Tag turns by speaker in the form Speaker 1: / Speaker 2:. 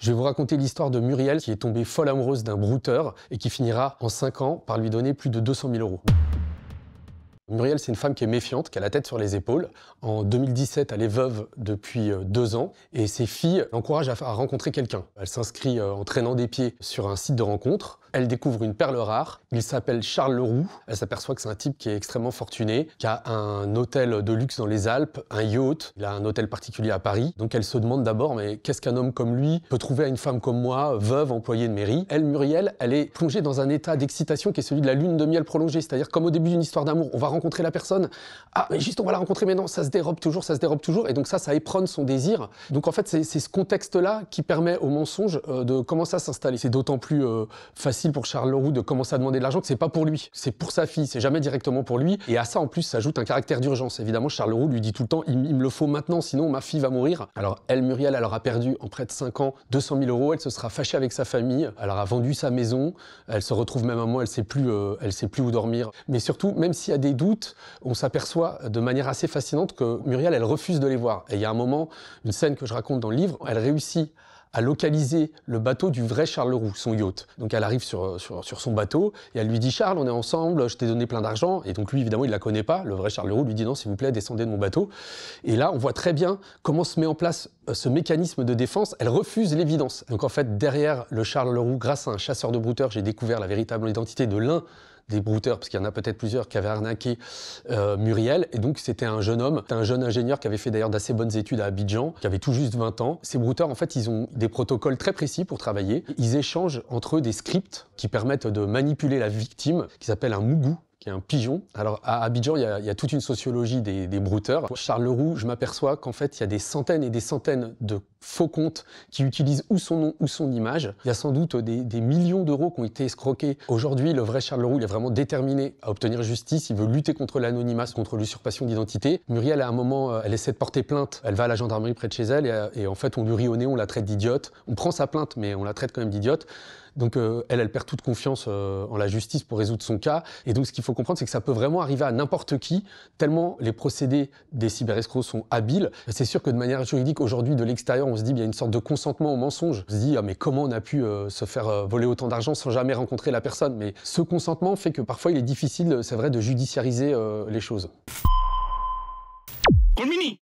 Speaker 1: Je vais vous raconter l'histoire de Muriel qui est tombée folle amoureuse d'un brouteur et qui finira en 5 ans par lui donner plus de 200 000 euros. Muriel, c'est une femme qui est méfiante, qui a la tête sur les épaules. En 2017, elle est veuve depuis 2 ans et ses filles l'encouragent à rencontrer quelqu'un. Elle s'inscrit en traînant des pieds sur un site de rencontre. Elle découvre une perle rare. Il s'appelle Charles Leroux. Elle s'aperçoit que c'est un type qui est extrêmement fortuné, qui a un hôtel de luxe dans les Alpes, un yacht. Il a un hôtel particulier à Paris. Donc elle se demande d'abord, mais qu'est-ce qu'un homme comme lui peut trouver à une femme comme moi, veuve, employée de mairie? Elle, Muriel, elle est plongée dans un état d'excitation qui est celui de la lune de miel prolongée. C'est-à-dire comme au début d'une histoire d'amour, on va rencontrer la personne. Ah, mais juste on va la rencontrer, mais non, ça se dérobe toujours, ça se dérobe toujours. Et donc ça éperonne son désir. Donc en fait, c'est ce contexte-là qui permet au mensonge de commencer à s'installer. C'est d'autant plus facile pour Charles Leroux de commencer à demander de l'argent que c'est pas pour lui, c'est pour sa fille, c'est jamais directement pour lui. Et à ça, en plus, s'ajoute un caractère d'urgence. Évidemment, Charles Leroux lui dit tout le temps, il me le faut maintenant, sinon ma fille va mourir. Alors elle, Muriel, elle aura perdu en près de 5 ans 200 000 euros. Elle se sera fâchée avec sa famille. Elle aura vendu sa maison. Elle se retrouve même à un moment, elle sait plus où dormir. Mais surtout, même s'il y a des doutes, on s'aperçoit de manière assez fascinante que Muriel, elle refuse de les voir. Et il y a un moment, une scène que je raconte dans le livre, elle réussit à localiser le bateau du vrai Charles Leroux, son yacht. Donc elle arrive sur son bateau et elle lui dit « Charles, on est ensemble, je t'ai donné plein d'argent ». Et donc lui, évidemment, il la connaît pas. Le vrai Charles Leroux lui dit « Non, s'il vous plaît, descendez de mon bateau ». Et là, on voit très bien comment se met en place ce mécanisme de défense. Elle refuse l'évidence. Donc en fait, derrière le Charles Leroux, grâce à un chasseur de brouteurs, j'ai découvert la véritable identité de l'un des brouteurs, parce qu'il y en a peut-être plusieurs qui avaient arnaqué Muriel. Et donc, c'était un jeune homme, un jeune ingénieur qui avait fait d'ailleurs d'assez bonnes études à Abidjan, qui avait tout juste 20 ans. Ces brouteurs, en fait, ils ont des protocoles très précis pour travailler. Ils échangent entre eux des scripts qui permettent de manipuler la victime, qui s'appelle un mougou, qui est un pigeon. Alors, à Abidjan, il y a toute une sociologie des brouteurs. Charles Leroux, je m'aperçois qu'en fait, il y a des centaines et des centaines de faux comptes qui utilisent ou son nom ou son image. Il y a sans doute des millions d'euros qui ont été escroqués. Aujourd'hui, le vrai Charles Leroux, il est vraiment déterminé à obtenir justice. Il veut lutter contre l'anonymat, contre l'usurpation d'identité. Muriel, à un moment, elle essaie de porter plainte. Elle va à la gendarmerie près de chez elle et en fait, on lui rit au nez, on la traite d'idiote. On prend sa plainte, mais on la traite quand même d'idiote. Donc elle perd toute confiance en la justice pour résoudre son cas. Et donc ce qu'il faut comprendre, c'est que ça peut vraiment arriver à n'importe qui, tellement les procédés des cyberescrocs sont habiles. C'est sûr que de manière juridique, aujourd'hui, de l'extérieur, on se dit, il y a une sorte de consentement au mensonge. On se dit, ah, mais comment on a pu se faire voler autant d'argent sans jamais rencontrer la personne? Mais ce consentement fait que parfois il est difficile, c'est vrai, de judiciariser les choses.
Speaker 2: Colmini